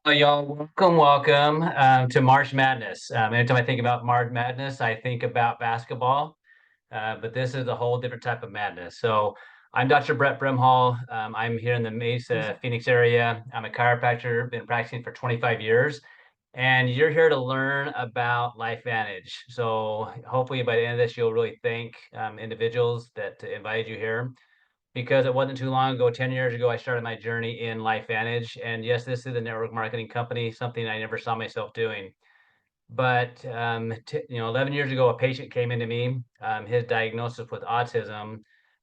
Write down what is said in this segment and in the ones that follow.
Oh, y'all, welcome to March Madness. Anytime I think about March Madness, I think about basketball, but this is a whole different type of madness. So I'm Dr. Brett Brimhall. I'm here in the Mesa, Phoenix area. I'm a chiropractor, been practicing for 25 years, and you're here to learn about LifeVantage. So hopefully by the end of this, you'll really thank individuals that invited you here because it wasn't too long ago, 10 years ago, I started my journey in LifeVantage. And yes, this is a network marketing company, something I never saw myself doing. But 11 years ago, a patient came into me, his diagnosis with autism.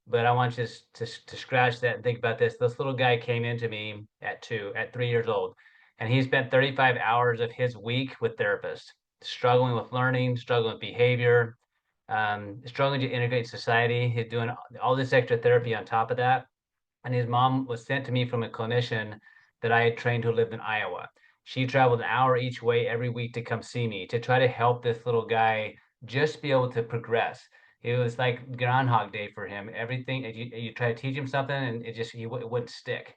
But I want you to scratch that and think about this. This little guy came into me at 3 years old, and he spent 35 hours of his week with therapists, struggling with learning, struggling with behavior, struggling to integrate society. He's doing all this extra therapy on top of that. And his mom was sent to me from a clinician that I had trained who lived in Iowa. She traveled an hour each way every week to come see me to try to help this little guy just be able to progress. It was like Groundhog Day for him. Everything you try to teach him something, and it wouldn't stick.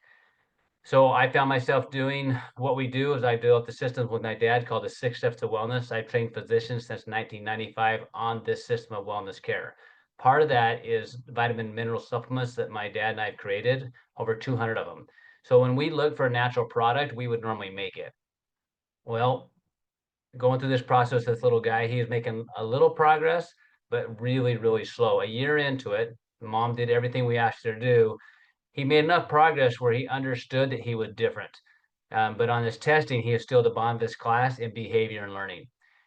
So I found myself doing what we do is I developed a system with my dad called the 6 Steps to Wellness. I've trained physicians since 1995 on this system of wellness care. Part of that is vitamin mineral supplements that my dad and I have created, over 200 of them. So when we look for a natural product, we would normally make it. Well, going through this process, this little guy, he is making a little progress, but really, really slow. A year into it, mom did everything we asked her to do. He made enough progress where he understood that he was different. But on his testing, he is still the bottom of his class in behavior and learning.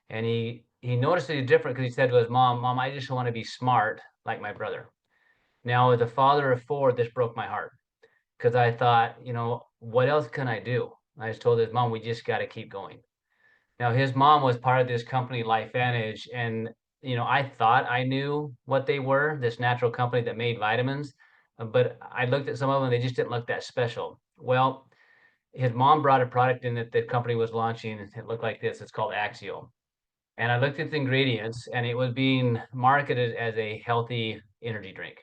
And he noticed that he's different because he said to his mom, I just want to be smart like my brother. Now, as a father of four, this broke my heart because I thought, what else can I do? I just told his mom, we just got to keep going. Now, his mom was part of this company, LifeVantage, and I thought I knew what they were, this natural company that made vitamins, but I looked at some of them, they just didn't look that special. Well, his mom brought a product in that the company was launching. It looked like this. It's called Axial. And I looked at the ingredients, and it was being marketed as a healthy energy drink.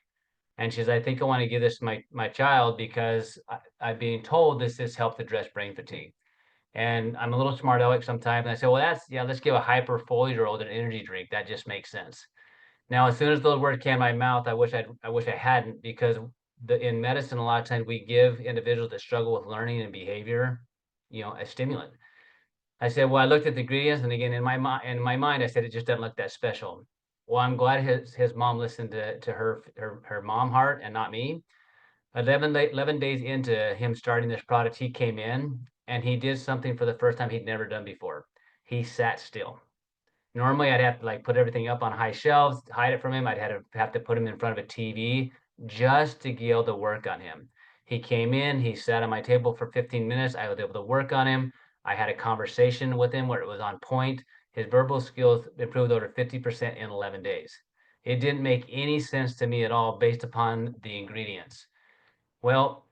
And she says, I think I want to give this to my child because I'm being told this has helped address brain fatigue. And I'm a little smart aleck sometimes. And I say, well, let's give a hyper 4-year-old an energy drink. That just makes sense. Now, as soon as those words came in my mouth, I wish I hadn't, because in medicine, a lot of times we give individuals that struggle with learning and behavior, a stimulant. I said, well, I looked at the ingredients, and again, in my mind, I said it just doesn't look that special. Well, I'm glad his mom listened to her mom heart and not me. 11 days into him starting this product, he came in and he did something for the first time he'd never done before. He sat still. Normally, I'd have to like put everything up on high shelves, hide it from him. I'd have to put him in front of a TV just to be able to work on him. He came in, he sat on my table for 15 minutes. I was able to work on him. I had a conversation with him where it was on point. His verbal skills improved over 50% in 11 days. It didn't make any sense to me at all based upon the ingredients. Well,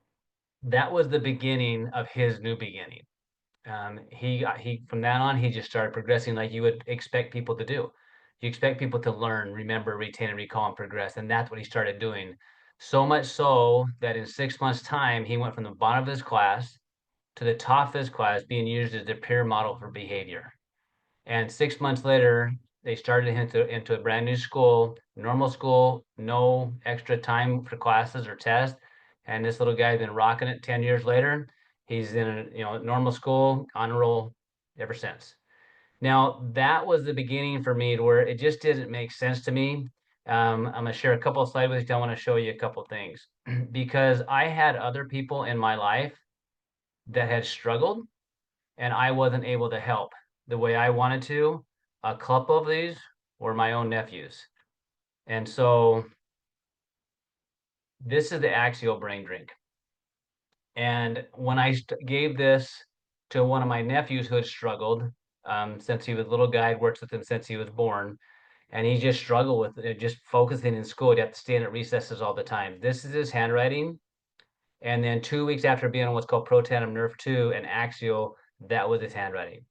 that was the beginning of his new beginning. He from that on, he just started progressing like you would expect people to do. You expect people to learn, remember, retain, and recall and progress. And that's what he started doing. So much so that in 6 months' time, he went from the bottom of his class to the top of his class, being used as the peer model for behavior. And 6 months later, they started him into a brand new school, normal school, no extra time for classes or tests. And this little guy's been rocking it 10 years later. He's in a normal school, honor roll ever since. Now, that was the beginning for me to where it just didn't make sense to me. I'm going to share a couple of slides with you. I want to show you a couple of things because I had other people in my life that had struggled and I wasn't able to help the way I wanted to. A couple of these were my own nephews. And so this is the Axial Brain Drink. And when I gave this to one of my nephews who had struggled since he was a little guy, I'd worked with him since he was born, and he just struggled with it, just focusing in school. He'd have to stand at recesses all the time. This is his handwriting. And then 2 weeks after being on what's called Protandim Nerve 2 and Axial, that was his handwriting.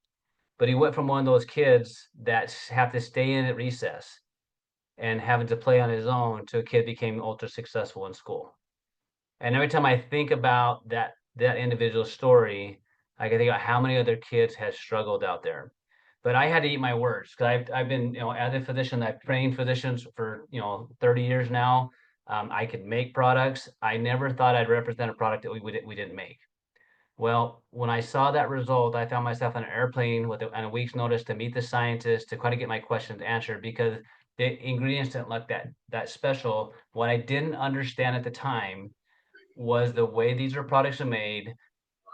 But he went from one of those kids that have to stay in at recess and having to play on his own to a kid became ultra successful in school. And every time I think about that individual story, I can think about how many other kids has struggled out there. But I had to eat my words because I've been, as a physician, I've trained physicians for, 30 years now. I could make products. I never thought I'd represent a product that we didn't make. Well, when I saw that result, I found myself on an airplane on a week's notice to meet the scientist to kind of get my questions answered because the ingredients didn't look that special. What I didn't understand at the time was the way these are products are made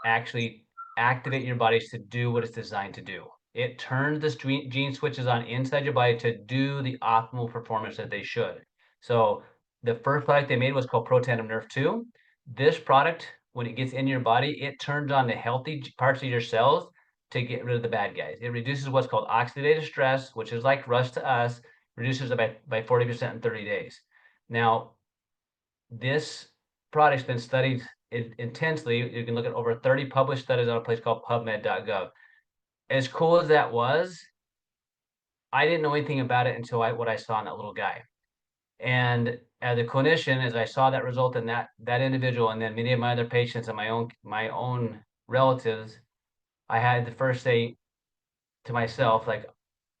actually activate your bodies to do what it's designed to do. It turns the gene switches on inside your body to do the optimal performance that they should. So the first product they made was called Protandim Nerve 2. This product, when it gets in your body, it turns on the healthy parts of your cells to get rid of the bad guys. It reduces what's called oxidative stress, which is like rust to us, reduces it by 40% in 30 days. Now, this product's been studied intensely. You can look at over 30 published studies on a place called PubMed.gov. As cool as that was, I didn't know anything about it until what I saw in that little guy. And as a clinician, as I saw that result in that individual, and then many of my other patients and my own relatives, I had to first say to myself, like,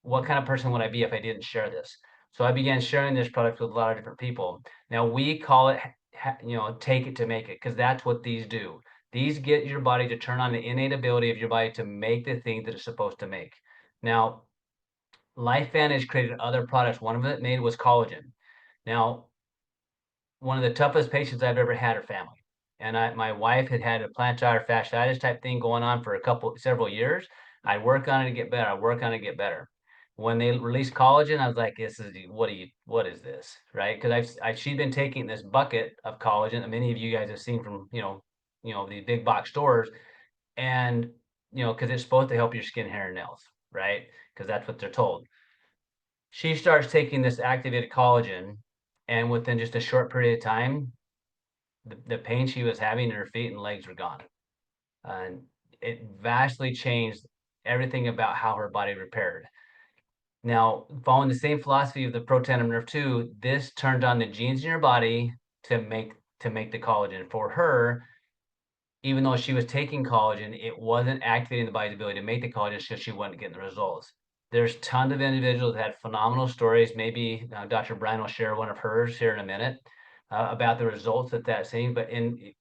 what kind of person would I be if I didn't share this? So I began sharing this product with a lot of different people. Now we call it, take it to make it, because that's what these do. These get your body to turn on the innate ability of your body to make the thing that it's supposed to make. Now, LifeVantage created other products. One of it made was collagen. Now, one of the toughest patients I've ever had are family. And my wife had a plantar fasciitis type thing going on for several years. I work on it to get better. I work on it to get better. When they released collagen, I was like, what is this? Right? Because she'd been taking this bucket of collagen that many of you guys have seen from, these big box stores. And, because it's supposed to help your skin, hair, and nails, right? Because that's what they're told. She starts taking this activated collagen, and within just a short period of time, the pain she was having in her feet and legs were gone. And it vastly changed everything about how her body repaired. Now, following the same philosophy of the Protandim Nerve 2, this turned on the genes in your body to make the collagen. For her, even though she was taking collagen, it wasn't activating the body's ability to make the collagen because she wasn't getting the results. There's tons of individuals that had phenomenal stories. Maybe Dr. Bryan will share one of hers here in a minute about the results that seeing. But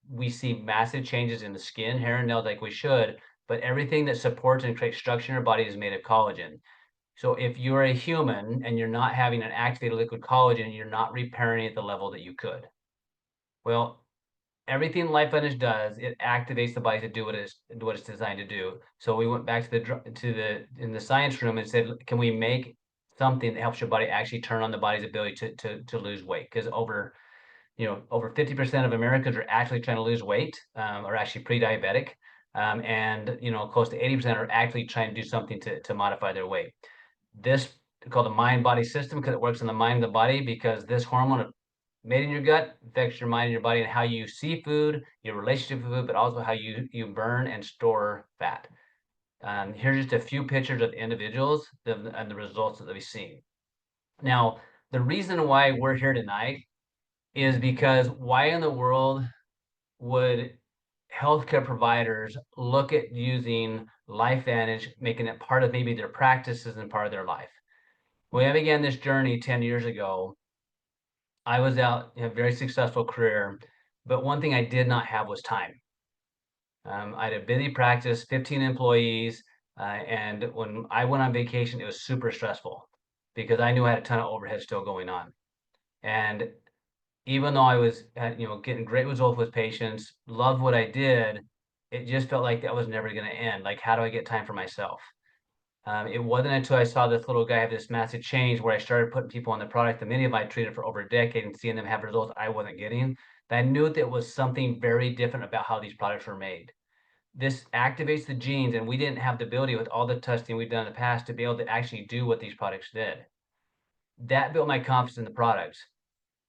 we see massive changes in the skin, hair, and nails like we should. But everything that supports and creates structure in your body is made of collagen. So if you're a human and you're not having an activated liquid collagen, you're not repairing at the level that you could. Well, everything LifeVantage does, it activates the body to do what it's designed to do. So we went back in the science room and said, can we make something that helps your body actually turn on the body's ability to lose weight? Because over 50% of Americans are actually trying to lose weight, are actually pre-diabetic, and close to 80% are actually trying to do something to modify their weight. This called the mind-body system because it works in the mind and the body, because this hormone made in your gut affects your mind and your body and how you see food, your relationship with food, but also how you burn and store fat. Here's just a few pictures of individuals and the results that we've seen. Now, the reason why we're here tonight is because why in the world would healthcare providers look at using LifeVantage, making it part of maybe their practices and part of their life? When I began this journey 10 years ago, I was out in a very successful career, but one thing I did not have was time. I had a busy practice, 15 employees, and when I went on vacation, it was super stressful because I knew I had a ton of overhead still going on. And even though I was, getting great results with patients, loved what I did, it just felt like that was never going to end. Like, how do I get time for myself? It wasn't until I saw this little guy have this massive change where I started putting people on the product that many of I treated for over a decade and seeing them have results I wasn't getting, that I knew that it was something very different about how these products were made. This activates the genes, and we didn't have the ability with all the testing we've done in the past to be able to actually do what these products did. That built my confidence in the products.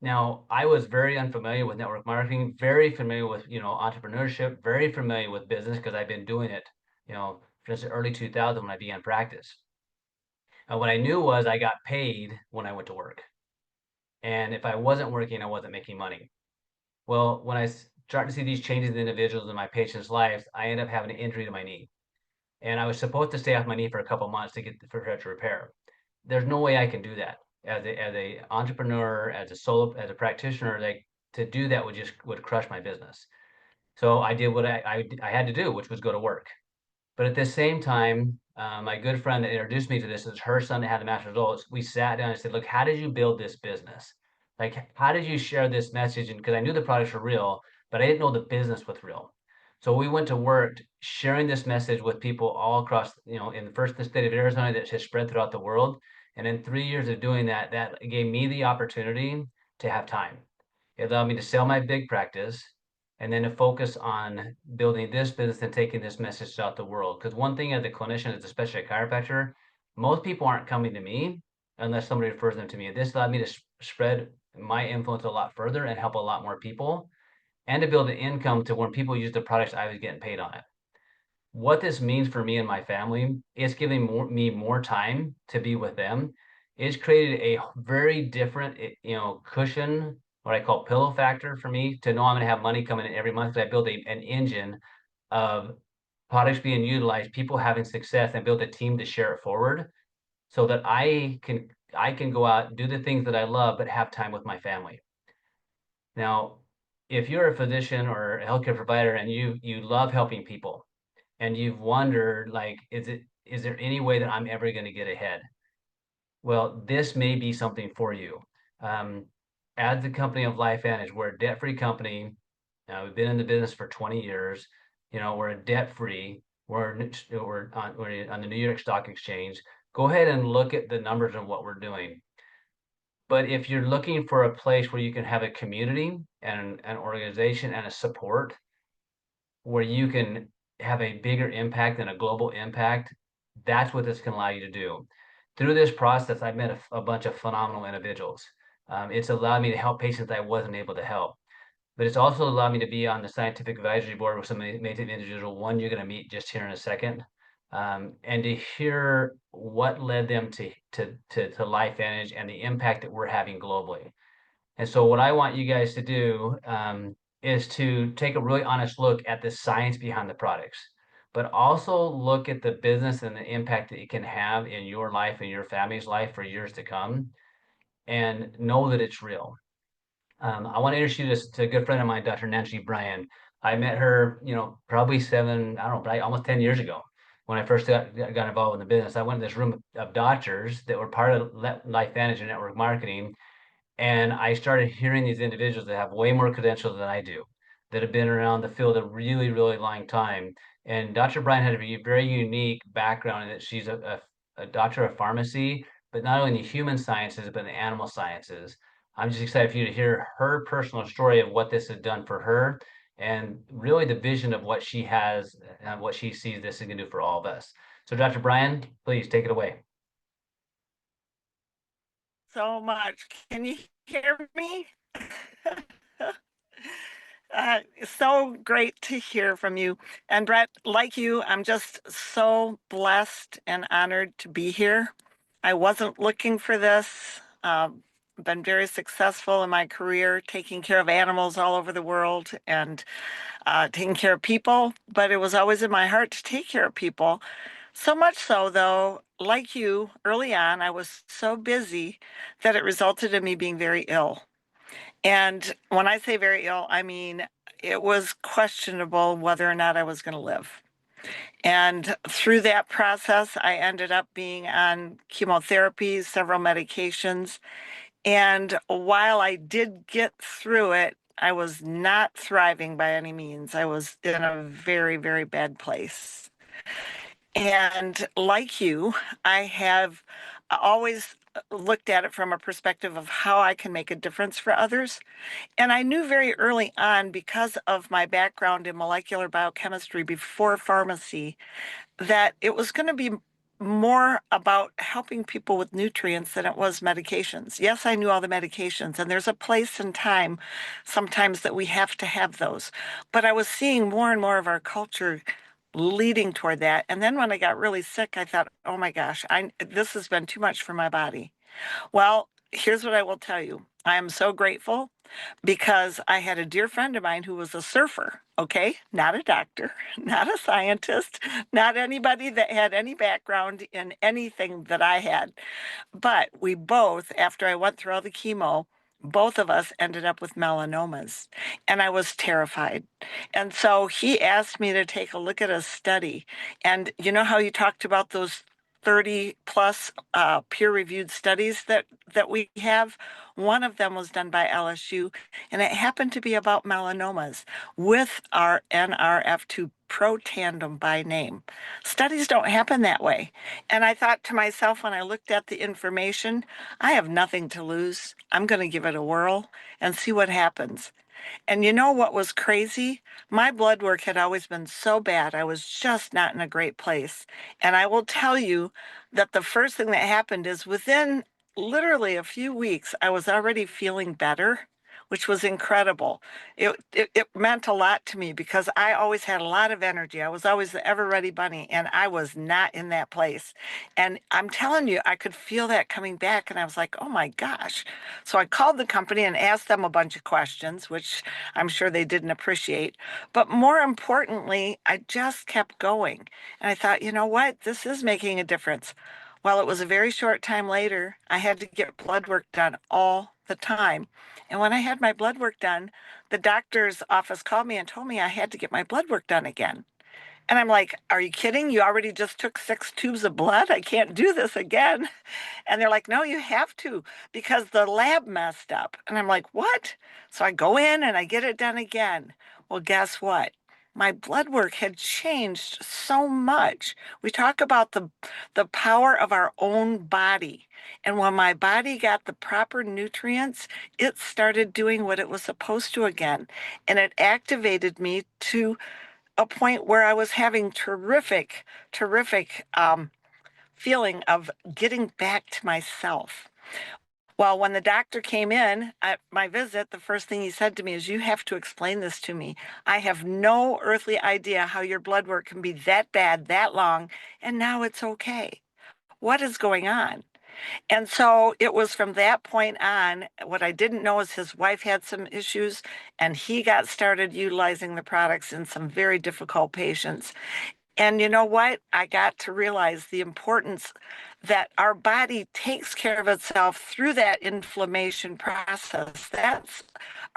Now, I was very unfamiliar with network marketing, very familiar with, entrepreneurship, very familiar with business because I've been doing it, since the early 2000s when I began practice. And what I knew was I got paid when I went to work. And if I wasn't working, I wasn't making money. Well, when I started to see these changes in individuals in my patients' lives, I ended up having an injury to my knee. and I was supposed to stay off my knee for a couple months to get for it to repair. There's no way I can do that as a entrepreneur, as a practitioner. Like, to do that would crush my business. So I did what I had to do, which was go to work. But at the same time, my good friend that introduced me to this is her son that had the master results. We sat down and said, look, how did you build this business? Like, how did you share this message? And because I knew the products were real, but I didn't know the business was real. So we went to work sharing this message with people all across, in the state of Arizona that has spread throughout the world. And in 3 years of doing that, that gave me the opportunity to have time. It allowed me to sell my big practice and then to focus on building this business and taking this message out the world. Because one thing as a clinician, especially a chiropractor, most people aren't coming to me unless somebody refers them to me. This allowed me to spread my influence a lot further and help a lot more people, and to build an income to when people use the products, I was getting paid on it. What this means for me and my family, it's giving me more time to be with them. It's created a very different, cushion, what I call pillow factor for me, to know I'm going to have money coming in every month. Because I build an engine of products being utilized, people having success, and build a team to share it forward, so that I can go out and do the things that I love, but have time with my family. Now, if you're a physician or a healthcare provider and you love helping people, and you've wondered, like, is there any way that I'm ever going to get ahead? Well, this may be something for you. Um, as the company of LifeVantage, we're a debt-free company. We've been in the business for 20 years. We're a debt-free. We're on the New York Stock Exchange. Go ahead and look at the numbers of what we're doing. But if you're looking for a place where you can have a community and an organization and a support, where you can have a bigger impact and a global impact, that's what this can allow you to do. Through this process, I've met a bunch of phenomenal individuals. It's allowed me to help patients I wasn't able to help, but it's also allowed me to be on the scientific advisory board with some amazing individuals. One you're going to meet just here in a second, and to hear what led them to LifeVantage and the impact that we're having globally. And so what I want you guys to do, is to take a really honest look at the science behind the products, but also look at the business and the impact that it can have in your life and your family's life for years to come, and know that it's real. I want to introduce you to a good friend of mine, Dr. Nancy Bryan. I met her, probably I don't know, probably almost 10 years ago when I first got involved in the business. I went to this room of doctors that were part of LifeVantage and network marketing, and I started hearing these individuals that have way more credentials than I do, that have been around the field a really, really long time. And Dr. Bryan had a very unique background in that she's a doctor of pharmacy, but not only in the human sciences, but in the animal sciences. I'm just excited for you to hear her personal story of what this has done for her, and really the vision of what she has and what she sees this is going to do for all of us. So, Dr. Bryan, please take it away. So much. Can you hear me? So great to hear from you. And Brett, like you, I'm just so blessed and honored to be here. I wasn't looking for this. Been very successful in my career, taking care of animals all over the world and taking care of people, but it was always in my heart to take care of people. So much so, though, like you, early on, I was so busy that it resulted in me being very ill. And when I say very ill, I mean it was questionable whether or not I was going to live. And through that process, I ended up being on chemotherapy, several medications. And while I did get through it, I was not thriving by any means. I was in a very, very bad place. And like you, I have always looked at it from a perspective of how I can make a difference for others. And I knew very early on, because of my background in molecular biochemistry before pharmacy, that it was going to be more about helping people with nutrients than it was medications. Yes, I knew all the medications, and there's a place and time sometimes that we have to have those. But I was seeing more and more of our culture leading toward that. And then when I got really sick, I thought, oh my gosh, this has been too much for my body. Well, here's what I will tell you. I am so grateful because I had a dear friend of mine who was a surfer, okay? Not a doctor, not a scientist, not anybody that had any background in anything that I had. But we both, after I went through all the chemo, both of us ended up with melanomas, and I was terrified. And so he asked me to take a look at a study. And you know how you talked about those 30 plus peer-reviewed studies that we have? One of them was done by LSU, and it happened to be about melanomas with our NRF2 protandem by name. Studies don't happen that way. And I thought to myself when I looked at the information, I have nothing to lose. I'm going to give it a whirl and see what happens. And you know what was crazy? My blood work had always been so bad. I was just not in a great place. And I will tell you that the first thing that happened is within literally a few weeks, I was already feeling better, which was incredible. It meant a lot to me because I always had a lot of energy. I was always the ever ready bunny, and I was not in that place. And I'm telling you, I could feel that coming back. And I was like, oh my gosh. So I called the company and asked them a bunch of questions, which I'm sure they didn't appreciate. But more importantly, I just kept going. And I thought, you know what? This is making a difference. Well, it was a very short time later. I had to get blood work done all the time. And when I had my blood work done, the doctor's office called me and told me I had to get my blood work done again. And I'm like, are you kidding? You already just took 6 tubes of blood. I can't do this again. And they're like, no, you have to because the lab messed up. And I'm like, what? So I go in and I get it done again. Well, guess what? My blood work had changed so much. We talk about the power of our own body. And when my body got the proper nutrients, it started doing what it was supposed to again. And it activated me to a point where I was having terrific feeling of getting back to myself. Well, when the doctor came in at my visit, the first thing he said to me is, you have to explain this to me. I have no earthly idea how your blood work can be that bad, that long, and now it's okay. What is going on? And so it was from that point on, what I didn't know is his wife had some issues, and he got started utilizing the products in some very difficult patients. And you know what? I got to realize the importance that our body takes care of itself through that inflammation process. That's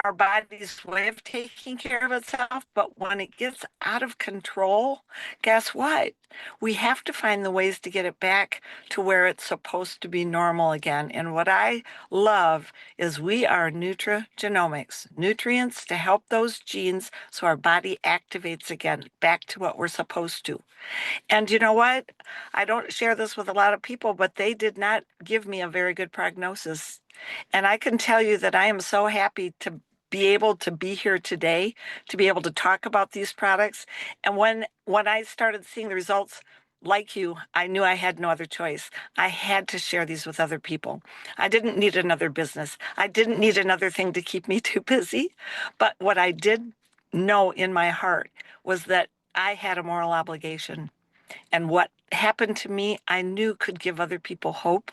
our body's way of taking care of itself. But when it gets out of control, guess what? We have to find the ways to get it back to where it's supposed to be normal again. And what I love is we are nutrigenomics, nutrients to help those genes so our body activates again back to what we're supposed to. And you know what? I don't share this with a lot of people, but they did not give me a very good prognosis. And I can tell you that I am so happy to be able to be here today, to be able to talk about these products. And when I started seeing the results, like you, I knew I had no other choice. I had to share these with other people. I didn't need another business. I didn't need another thing to keep me too busy. But what I did know in my heart was that I had a moral obligation. And what happened to me, I knew could give other people hope.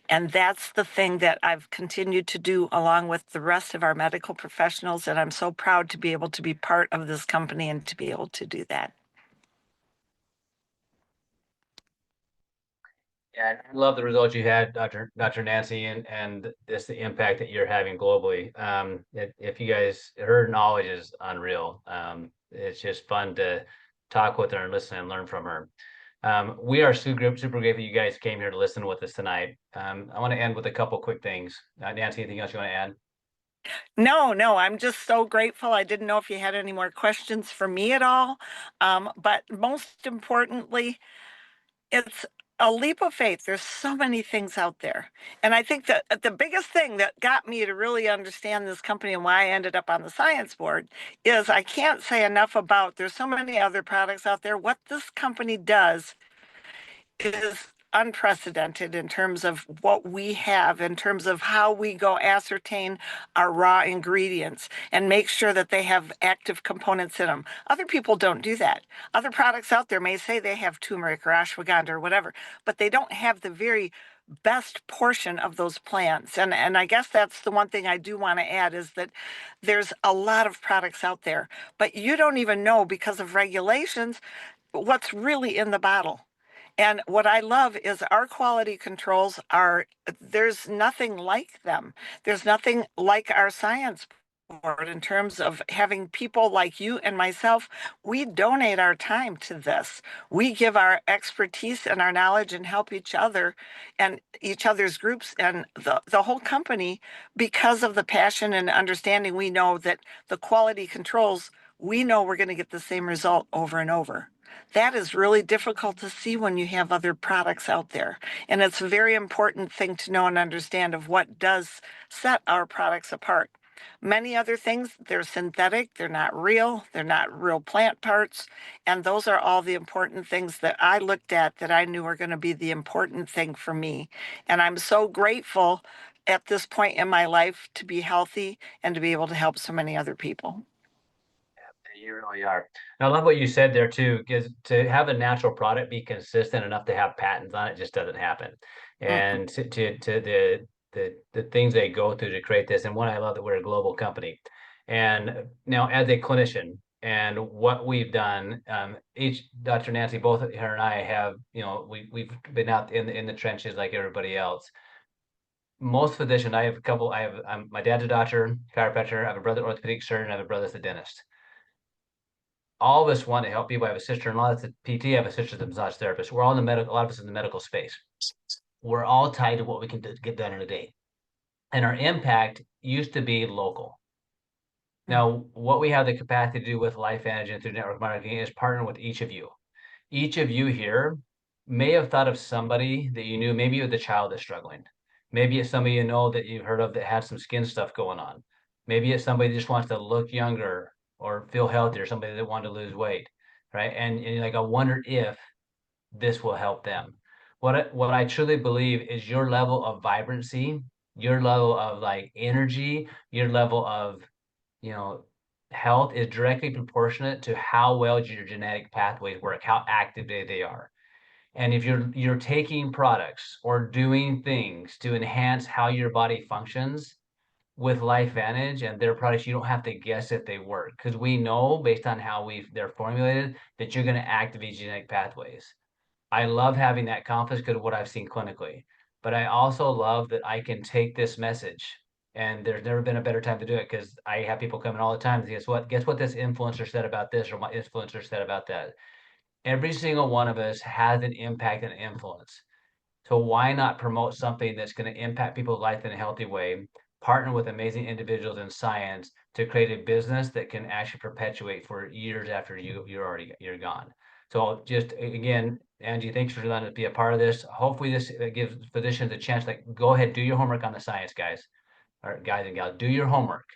And that's the thing that I've continued to do along with the rest of our medical professionals. And I'm so proud to be able to be part of this company and to be able to do that. Yeah, I love the results you had, Dr. Nancy, and this the impact that you're having globally. If you guys, her knowledge is unreal. It's just fun to talk with her and listen and learn from her. We are super grateful you guys came here to listen with us tonight. I want to end with a couple quick things. Nancy, anything else you want to add? No, I'm just so grateful. I didn't know if you had any more questions for me at all. But most importantly, it's a leap of faith. There's so many things out there. And I think that the biggest thing that got me to really understand this company and why I ended up on the science board is I can't say enough about there's so many other products out there. What this company does is unprecedented in terms of what we have, in terms of how we go ascertain our raw ingredients and make sure that they have active components in them. Other people don't do that. Other products out there may say they have turmeric or ashwagandha or whatever, but they don't have the very best portion of those plants. And I guess that's the one thing I do want to add is that there's a lot of products out there, but you don't even know because of regulations what's really in the bottle. And what I love is our quality controls are, there's nothing like them. There's nothing like our science board in terms of having people like you and myself. We donate our time to this. We give our expertise and our knowledge and help each other and each other's groups and the whole company because of the passion and understanding. We know that the quality controls, we know we're going to get the same result over and over. That is really difficult to see when you have other products out there. And it's a very important thing to know and understand of what does set our products apart. Many other things, they're synthetic, they're not real plant parts. And those are all the important things that I looked at that I knew were going to be the important thing for me. And I'm so grateful at this point in my life to be healthy and to be able to help so many other people. You really are. And I love what you said there too, because to have a natural product be consistent enough to have patents on it just doesn't happen. Mm-mm. And to the things they go through to create this. And one, I love that we're a global company. And now as a clinician and what we've done, each Dr. Nancy, both her and I have, we've been out in the trenches like everybody else. Most physicians, I have a couple, my dad's a doctor, chiropractor, I have a brother orthopedic surgeon, I have a brother that's a dentist. All of us want to help people. I have a sister-in-law that's a PT. I have a sister that's a massage therapist. We're all in the medical, a lot of us in the medical space. We're all tied to what we can get done in a day. And our impact used to be local. Now, what we have the capacity to do with LifeVantage and through network marketing is partner with each of you. Each of you here may have thought of somebody that you knew, maybe you're the child that's struggling. Maybe it's somebody you know that you've heard of that has some skin stuff going on. Maybe it's somebody that just wants to look younger or feel healthier, somebody that wanted to lose weight, right? And you're like, I wonder if this will help them. What I truly believe is your level of vibrancy, your level of like energy, your level of, you know, health is directly proportionate to how well your genetic pathways work, how active they are. And if you're taking products or doing things to enhance how your body functions with LifeVantage and their products, you don't have to guess if they work because we know based on how they're formulated that you're going to activate genetic pathways. I love having that confidence because of what I've seen clinically. But I also love that I can take this message, and there's never been a better time to do it because I have people coming all the time. Guess what? Guess what this influencer said about this or my influencer said about that. Every single one of us has an impact and influence. So why not promote something that's going to impact people's life in a healthy way, partner with amazing individuals in science to create a business that can actually perpetuate for years after you're gone. So just again, Angie, thanks for letting us be a part of this. Hopefully this gives physicians a chance, like go ahead, do your homework on the science, guys, or guys and gals, do your homework,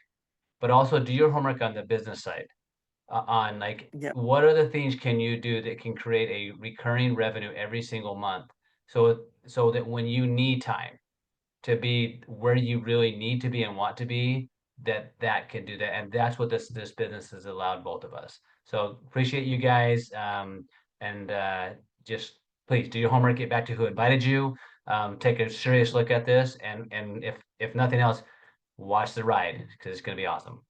but also do your homework on the business side on like Yep. what other things can you do that can create a recurring revenue every single month so that when you need time to be where you really need to be and want to be that can do that, and that's what this business has allowed both of us. So appreciate you guys, and just please do your homework, get back to who invited you, take a serious look at this, and if nothing else, watch the ride because it's going to be awesome.